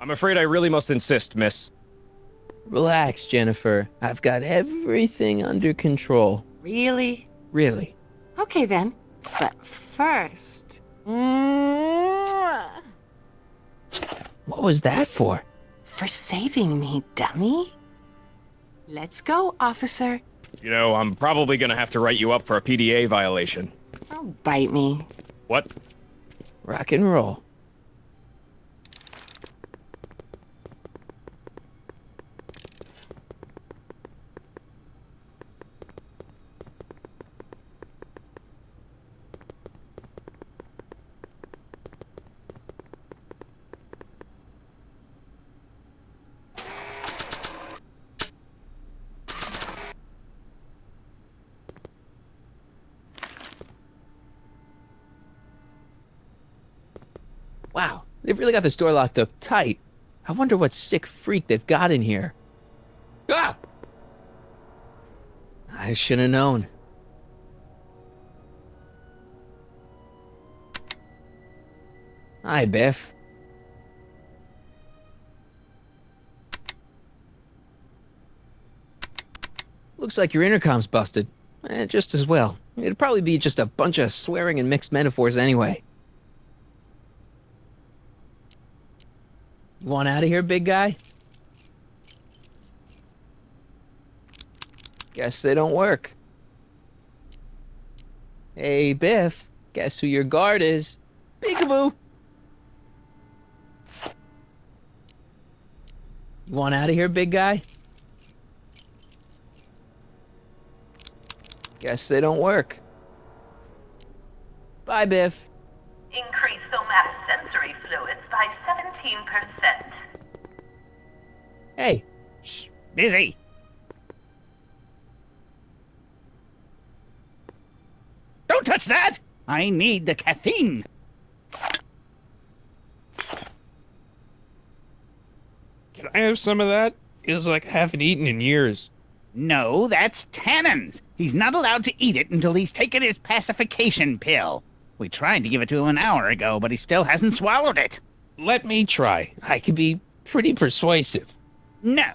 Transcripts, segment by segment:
I'm afraid I really must insist, miss. Relax, Jennifer. I've got everything under control. Really? Really. Okay then. But first... Mwah! What was that for? For saving me, dummy. Let's go, officer. You know, I'm probably gonna have to write you up for a PDA violation. Oh, bite me. What? Rock and roll. Wow, they've really got this door locked up tight. I wonder what sick freak they've got in here. Ah! I should have known. Hi, Biff. Looks like your intercom's busted. Just as well. It'd probably be just a bunch of swearing and mixed metaphors anyway. You want out of here, big guy? Guess they don't work. Hey, Biff. Guess who your guard is? Peekaboo! You want out of here, big guy? Guess they don't work. Bye, Biff. Increase somatosensory fluids by 17%. Hey. Shh, busy. Don't touch that! I need the caffeine. Can I have some of that? Feels like I haven't eaten in years. No, that's Tannen's. He's not allowed to eat it until he's taken his pacification pill. We tried to give it to him an hour ago, but he still hasn't swallowed it. Let me try. I could be pretty persuasive. No.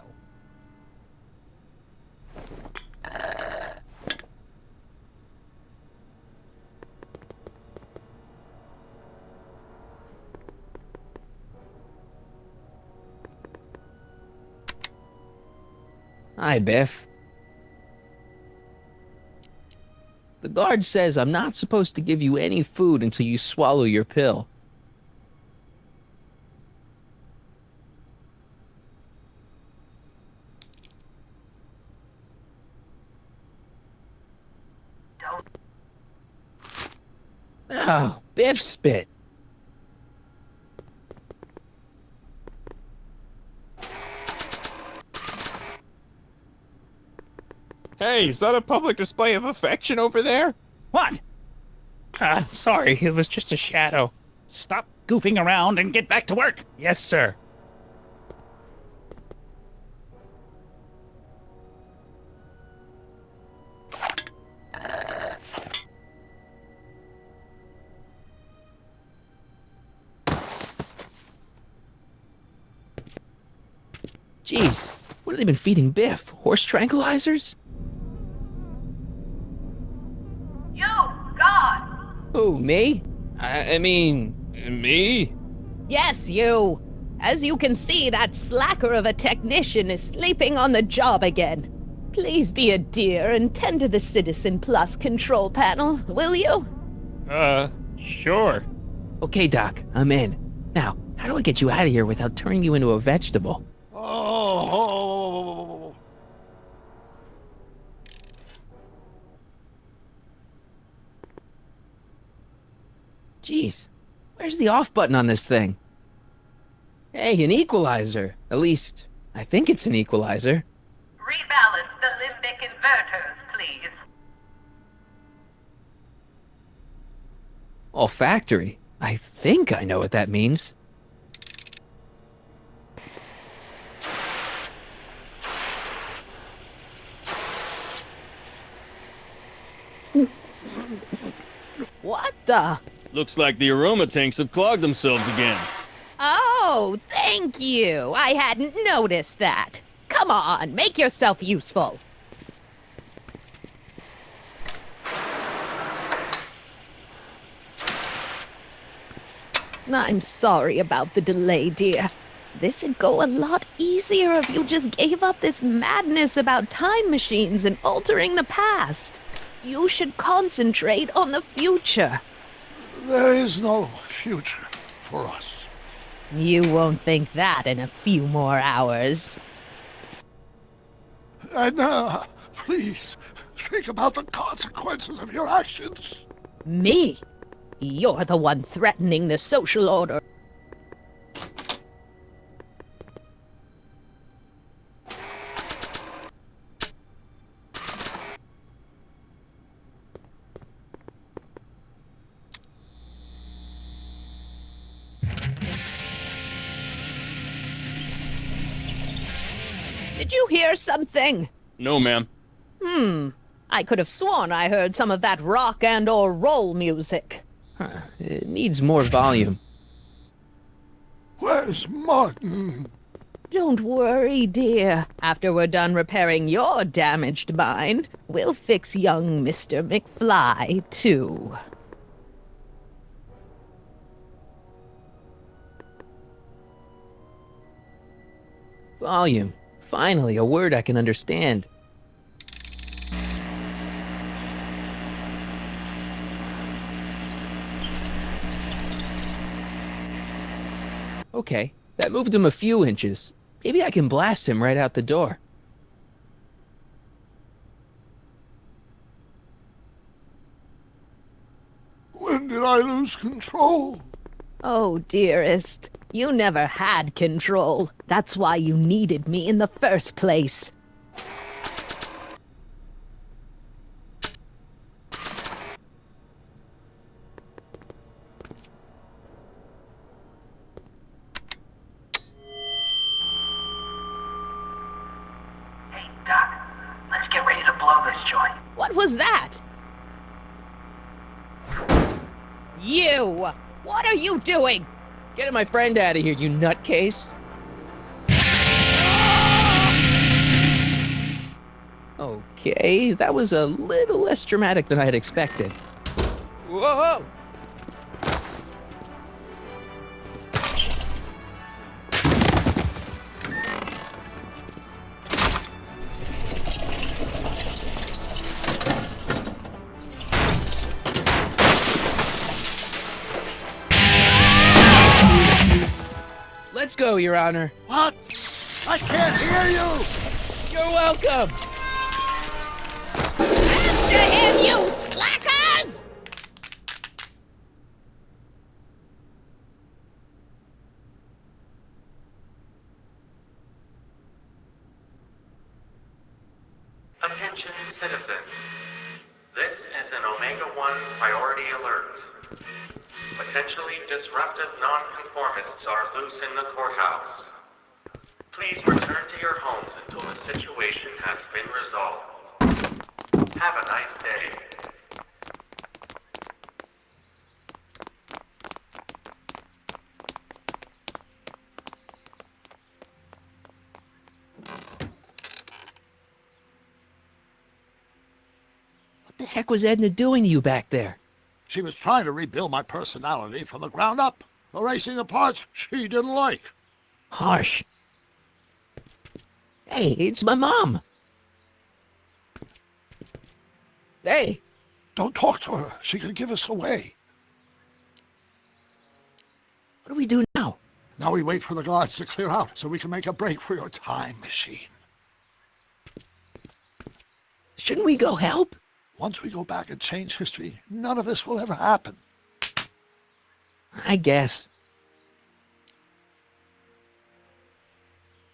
Hi, Biff. The guard says I'm not supposed to give you any food until you swallow your pill. Don't. Oh, Biff spit. Hey, is that a public display of affection over there? What? Sorry, it was just a shadow. Stop goofing around and get back to work. Yes, sir. Jeez, what have they been feeding Biff? Horse tranquilizers? You, God! Who, me? I mean, Me? Yes, you. As you can see, that slacker of a technician is sleeping on the job again. Please be a dear and tend to the Citizen Plus control panel, will you? Sure. okay, Doc, I'm in. Now, how do I get you out of here without turning you into a vegetable? Oh. Jeez, where's the off button on this thing? Hey, an equalizer. At least, I think it's an equalizer. Rebalance the limbic inverters, please. Olfactory. I think I know what that means. What the? Looks like the aroma tanks have clogged themselves again. Oh, Oh, thank you. I hadn't noticed that. Come on, make yourself useful. I'm sorry about the delay, dear. This'd go a lot easier if you just gave up this madness about time machines and altering the past. You should concentrate on the future. There is no future for us. You won't think that in a few more hours. Edna, please, think about the consequences of your actions. Me? You're the one threatening the social order. Did you hear something? No, ma'am. I could have sworn I heard some of that rock and or roll music. It needs more volume. Where's Martin? Don't worry, dear. After we're done repairing your damaged mind, we'll fix young Mr. McFly, too. Volume. Finally, a word I can understand. Okay, that moved him a few inches. Maybe I can blast him right out the door. When did I lose control? Oh, dearest, you never had control. That's why you needed me in the first place. Hey, Doc, let's get ready to blow this joint. What was that? You! What are you doing? Get my friend out of here, you nutcase. Okay, that was a little less dramatic than I had expected. Whoa! Let's go, Your Honor. What? I can't hear you! You're welcome! After him, you slackers! Attention citizens. This is an Omega-1 priority alert. Potentially disruptive nonconformists are loose in the courthouse. Please return to your homes until the situation has been resolved. Have a nice day. What the heck was Edna doing to you back there? She was trying to rebuild my personality from the ground up, erasing the parts she didn't like. Harsh. Hey, it's my mom. Hey, Don't talk to her. She could give us away. what do we do now? Now we wait for the guards to clear out so we can make a break for your time machine. Shouldn't we go help? Once we go back and change history, none of this will ever happen. I guess.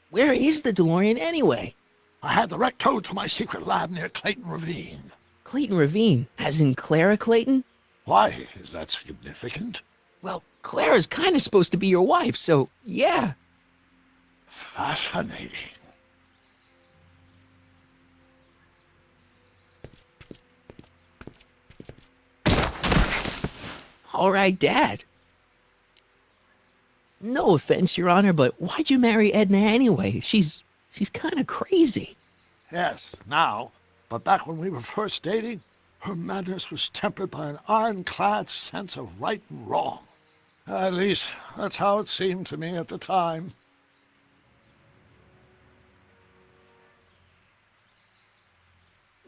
Where is the DeLorean anyway? I had the wreck towed to my secret lab near Clayton Ravine. Clayton Ravine, as in Clara Clayton? Why is that significant? Well, Clara's kind of supposed to be your wife, so yeah. Fascinating. All right, Dad. No offense, Your Honor, but why'd you marry Edna anyway? She's kind of crazy. Yes, now. But back when we were first dating, her madness was tempered by an ironclad sense of right and wrong. At least, that's how it seemed to me at the time.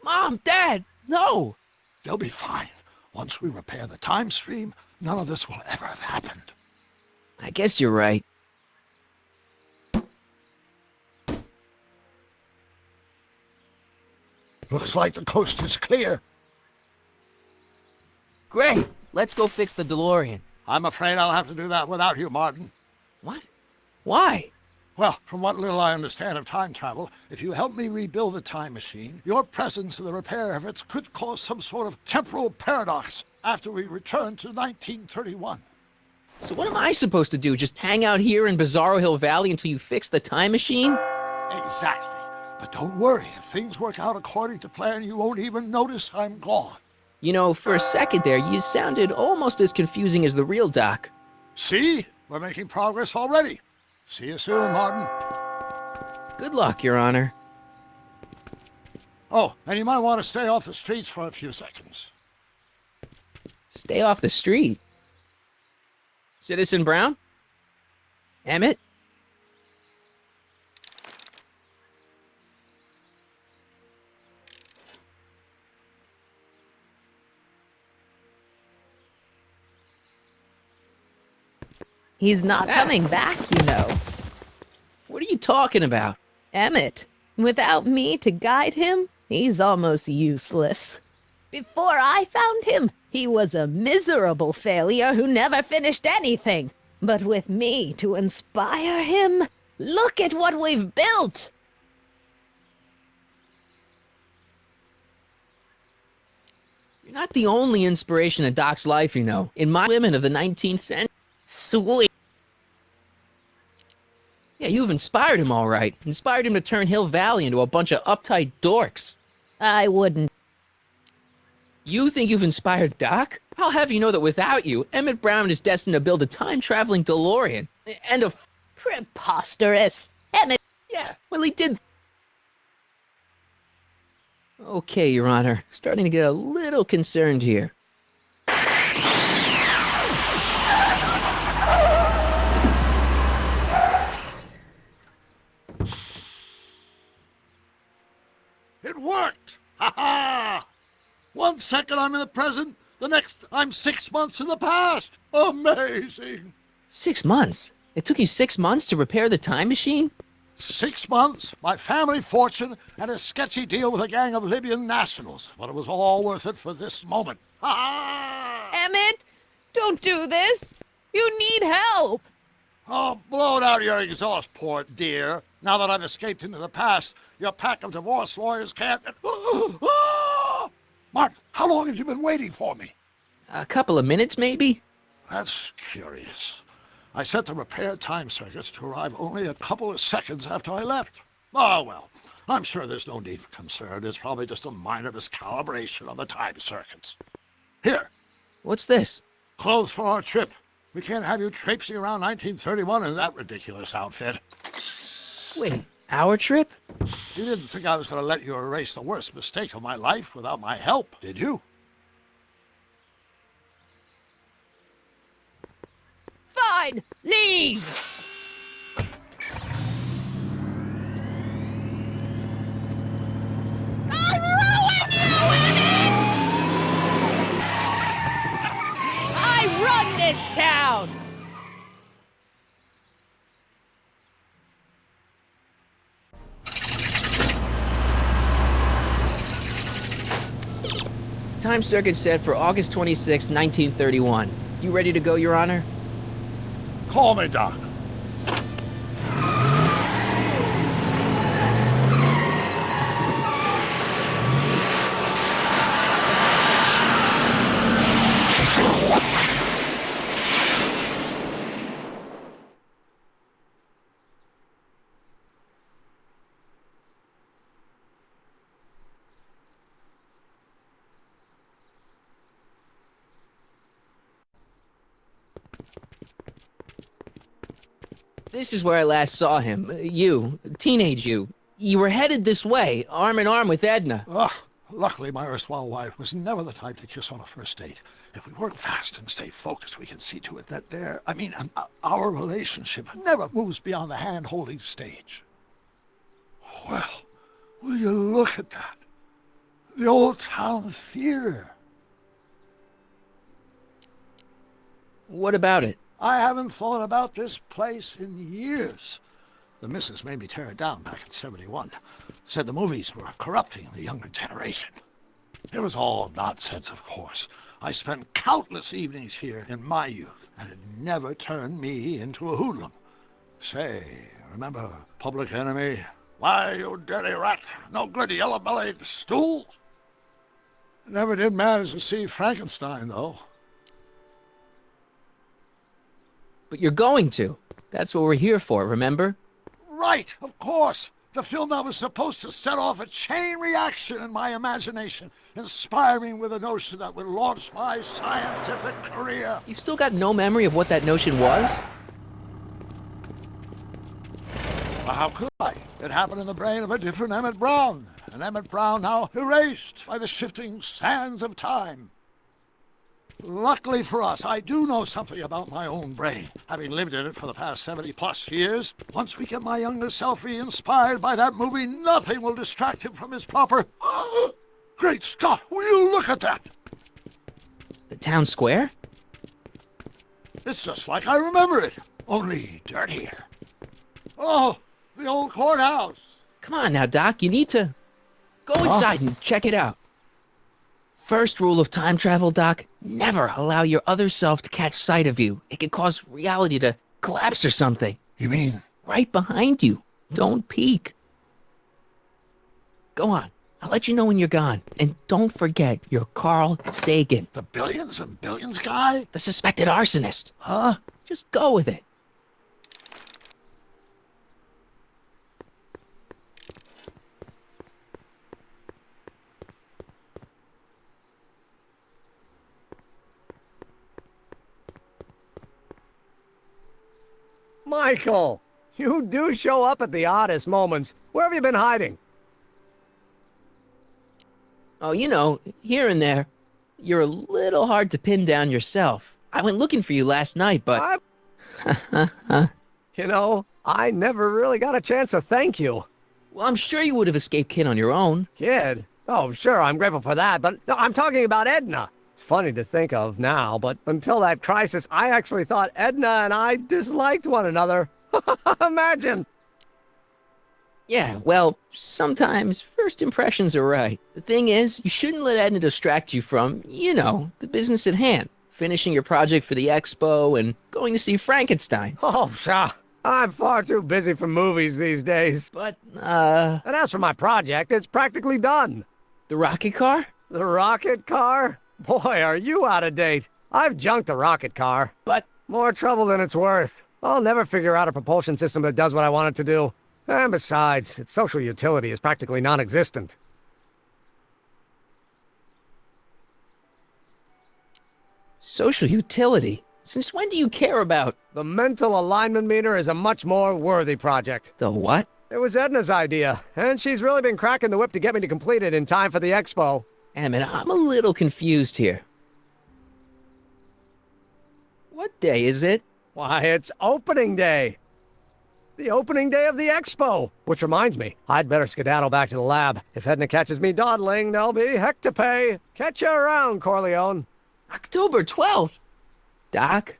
Mom, Dad, no! They'll be fine. Once we repair the time stream, none of this will ever have happened. I guess you're right. Looks like the coast is clear. Great! Let's go fix the DeLorean. I'm afraid I'll have to do that without you, Martin. What? Why? Well, from what little I understand of time travel, if you help me rebuild the time machine, your presence in the repair of it could cause some sort of temporal paradox after we return to 1931. So what am I supposed to do? Just hang out here in Bizarro Hill Valley until you fix the time machine? Exactly. But don't worry, if things work out according to plan, you won't even notice I'm gone. You know, for a second there, you sounded almost as confusing as the real Doc. See? We're making progress already. See you soon, Martin. Good luck, Your Honor. Oh, and you might want to stay off the streets for a few seconds. Stay off the street. Citizen Brown? Emmett? He's not coming back, you know. What are you talking about? Emmett, without me to guide him, he's almost useless. Before I found him, he was a miserable failure who never finished anything. But with me to inspire him, look at what we've built! You're not the only inspiration in Doc's life, you know. In my women of the 19th century. Sweet. Yeah, you've inspired him all right. Inspired him to turn Hill Valley into a bunch of uptight dorks. I wouldn't. You think you've inspired Doc? I'll have you know that without you, Emmett Brown is destined to build a time-traveling DeLorean. And a... Preposterous. Emmett. Yeah, well, he did... Okay, Your Honor. Starting to get a little concerned here. It worked! Ha ha! 1 second I'm in the present, the next I'm 6 months in the past. Amazing! 6 months? It took you 6 months to repair the time machine? 6 months, my family fortune, and a sketchy deal with a gang of Libyan nationals. But it was all worth it for this moment. Ha ha! Emmett, don't do this. You need help. Oh, blow it out of your exhaust port, dear. Now that I've escaped into the past, your pack of divorce lawyers can't... Martin, how long have you been waiting for me? A couple of minutes, maybe? That's curious. I set the repair time circuits to arrive only a couple of seconds after I left. Oh, well, I'm sure there's no need for concern. It's probably just a minor miscalibration on the time circuits. Here, What's this? clothes for our trip. We can't have you traipsing around 1931 in that ridiculous outfit. Wait, our trip? You didn't think I was going to let you erase the worst mistake of my life without my help, did you? Fine, leave. I'll ruin you, Emmett! I run this town. Time circuit set for August 26, 1931. You ready to go, Your Honor? Call me, Doc. This is where I last saw him. You, teenage you. You were headed this way, arm in arm with Edna. Ugh. Luckily, my erstwhile wife was never the type to kiss on a first date. If we work fast and stay focused, we can see to it that our relationship never moves beyond the hand-holding stage. Well, will you look at that? The Old Town Theater. What about it? I haven't thought about this place in years. The missus made me tear it down back in '71. Said the movies were corrupting the younger generation. It was all nonsense, of course. I spent countless evenings here in my youth, and it never turned me into a hoodlum. Say, remember Public Enemy? Why, you dirty rat, no good yellow-bellied stool? Never did manage to see Frankenstein, though. But you're going to. That's what we're here for, remember? Right, of course. The film that was supposed to set off a chain reaction in my imagination, inspiring with a notion that would launch my scientific career. You've still got no memory of what that notion was? Well, how could I? It happened in the brain of a different Emmett Brown. An Emmett Brown now erased by the shifting sands of time. Luckily for us, I do know something about my own brain, having lived in it for the past 70+ years. Once we get my younger self re-inspired by that movie, nothing will distract him from his proper... Great Scott, will you look at that? The town square? It's just like I remember it, only dirtier. Oh, the old courthouse. Come on now, Doc, you need to... Go inside and check it out. First rule of time travel, Doc, never allow your other self to catch sight of you. It could cause reality to collapse or something. You mean? Right behind you. Don't peek. Go on. I'll let you know when you're gone. And don't forget, you're Carl Sagan. The billions and billions guy? The suspected arsonist. Huh? Just go with it. Michael, you do show up at the oddest moments. Where have you been hiding? Oh, you know, here and there. You're a little hard to pin down yourself. I went looking for you last night, but... You know, I never really got a chance to thank you. Well, I'm sure you would have escaped Kid on your own. Kid? Oh, sure, I'm grateful for that, but no, I'm talking about Edna. It's funny to think of now, but until that crisis, I actually thought Edna and I disliked one another. Imagine! Yeah, well, sometimes first impressions are right. The thing is, you shouldn't let Edna distract you from, you know, the business at hand. Finishing your project for the expo and going to see Frankenstein. Oh, pshaw. I'm far too busy for movies these days. But, And as for my project, it's practically done. The rocket car? The rocket car? Boy, are you out of date. I've junked a rocket car. But... More trouble than it's worth. I'll never figure out a propulsion system that does what I want it to do. And besides, its social utility is practically non-existent. Social utility? Since when do you care about... The mental alignment meter is a much more worthy project. The what? It was Edna's idea, and she's really been cracking the whip to get me to complete it in time for the expo. Emmett, I'm a little confused here. What day is it? Why, it's opening day. The opening day of the expo. Which reminds me, I'd better skedaddle back to the lab. If Edna catches me dawdling, there'll be heck to pay. Catch you around, Corleone. October 12th? Doc?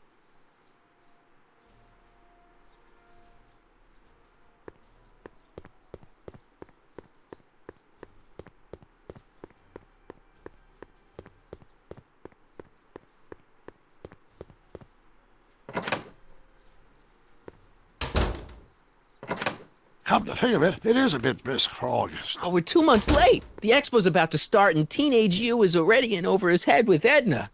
Come to think of it, it is a bit brisk for August. Oh, we're 2 months late. The expo's about to start and teenage you is already in over his head with Edna.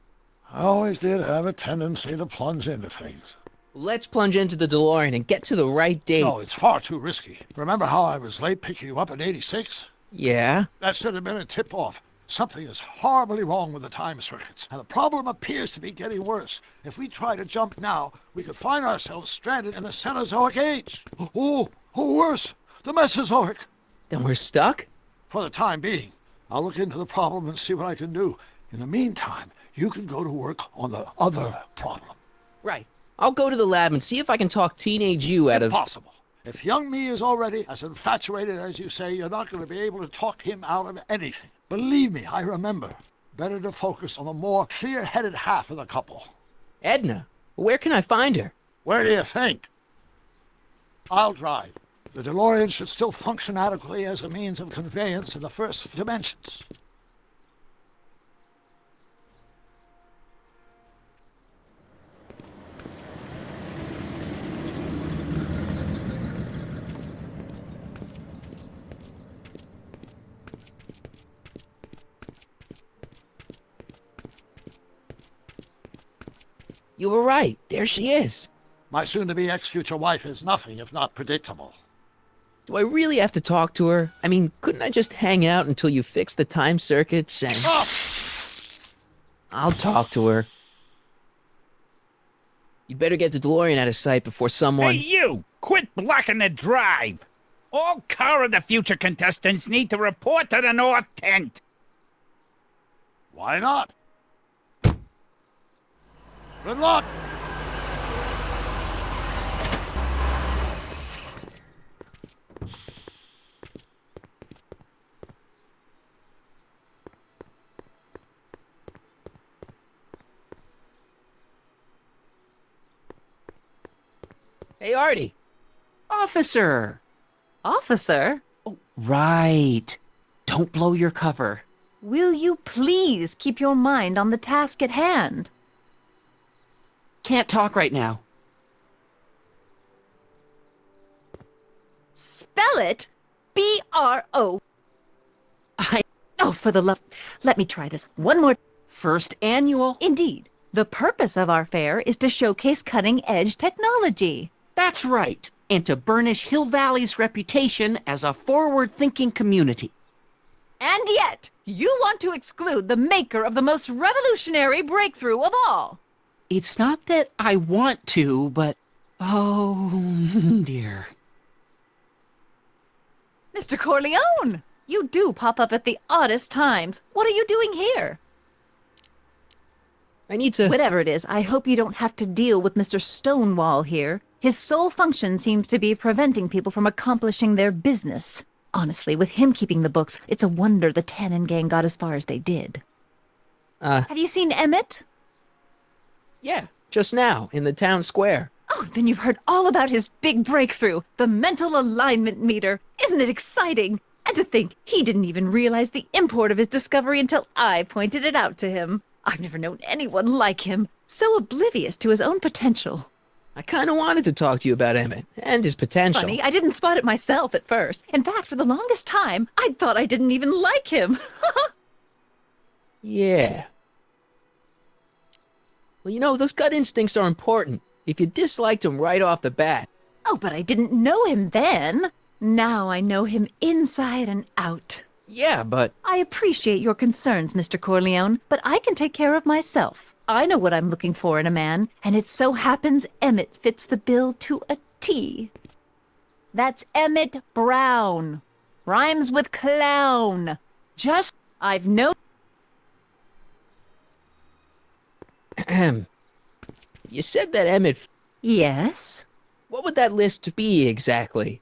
I always did have a tendency to plunge into things. Let's plunge into the DeLorean and get to the right date. No, it's far too risky. Remember how I was late picking you up in '86? Yeah? That should have been a tip-off. Something is horribly wrong with the time circuits, and the problem appears to be getting worse. If we try to jump now, we could find ourselves stranded in the Cenozoic Age. Or worse, the Mesozoic. Then we're stuck? For the time being. I'll look into the problem and see what I can do. In the meantime, you can go to work on the other problem. Right. I'll go to the lab and see if I can talk teenage you out of... Impossible. If young me is already as infatuated as you say, you're not going to be able to talk him out of anything. Believe me, I remember. Better to focus on the more clear-headed half of the couple. Edna? Where can I find her? Where do you think? I'll drive. The DeLorean should still function adequately as a means of conveyance in the first dimensions. You were right. There she is. My soon-to-be ex-future wife is nothing if not predictable. Do I really have to talk to her? I mean, couldn't I just hang out until you fix the time circuits and... Oh! I'll talk to her. You'd better get the DeLorean out of sight before someone... Hey, you! Quit blocking the drive! All Car of the Future contestants need to report to the North Tent. Why not? Good luck! Hey, Artie. Officer! Officer, Oh, right. Don't blow your cover. will you please keep your mind on the task at hand? Can't talk right now. Spell it B-R-O. Oh, for the love... Let me try this one more. First annual. Indeed. The purpose of our fair is to showcase cutting-edge technology. That's right. And to burnish Hill Valley's reputation as a forward-thinking community. And yet, you want to exclude the maker of the most revolutionary breakthrough of all. It's not that I want to, but... Oh, dear. Mr. Corleone! You do pop up at the oddest times. What are you doing here? I need to... Whatever it is, I hope you don't have to deal with Mr. Stonewall here. His sole function seems to be preventing people from accomplishing their business. Honestly, with him keeping the books, it's a wonder the Tannen gang got as far as they did. Have you seen Emmett? Yeah, just now, in the town square. Oh, then you've heard all about his big breakthrough, the mental alignment meter. Isn't it exciting? And to think, he didn't even realize the import of his discovery until I pointed it out to him. I've never known anyone like him, so oblivious to his own potential. I kind of wanted to talk to you about Emmett and his potential. Funny, I didn't spot it myself at first. In fact, for the longest time, I thought I didn't even like him. Yeah. Well, you know, those gut instincts are important. If you disliked him right off the bat. Oh, but I didn't know him then. Now I know him inside and out. Yeah, but... I appreciate your concerns, Mr. Corleone, but I can take care of myself. I know what I'm looking for in a man, and it so happens Emmett fits the bill to a T. That's Emmett Brown. Rhymes with clown. Just... I've no... Ahem. You said that Emmett... Yes? What would that list be exactly?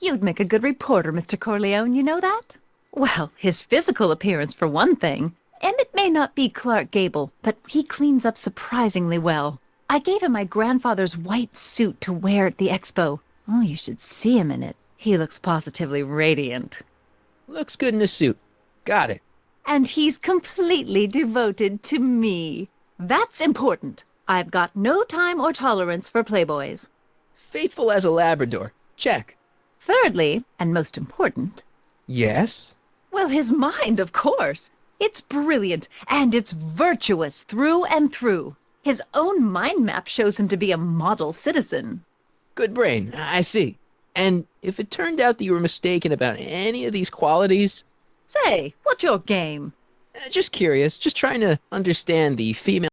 You'd make a good reporter, Mr. Corleone, you know that? Well, his physical appearance for one thing. Emmett may not be Clark Gable, but he cleans up surprisingly well. I gave him my grandfather's white suit to wear at the expo. Oh, you should see him in it. He looks positively radiant. Looks good in a suit. Got it. And he's completely devoted to me. That's important. I've got no time or tolerance for playboys. Faithful as a Labrador. Check. Thirdly, and most important... Yes? Well, his mind, of course. It's brilliant, and it's virtuous through and through. His own mind map shows him to be a model citizen. Good brain, I see. And if it turned out that you were mistaken about any of these qualities... Say, what's your game? Just curious, just trying to understand the female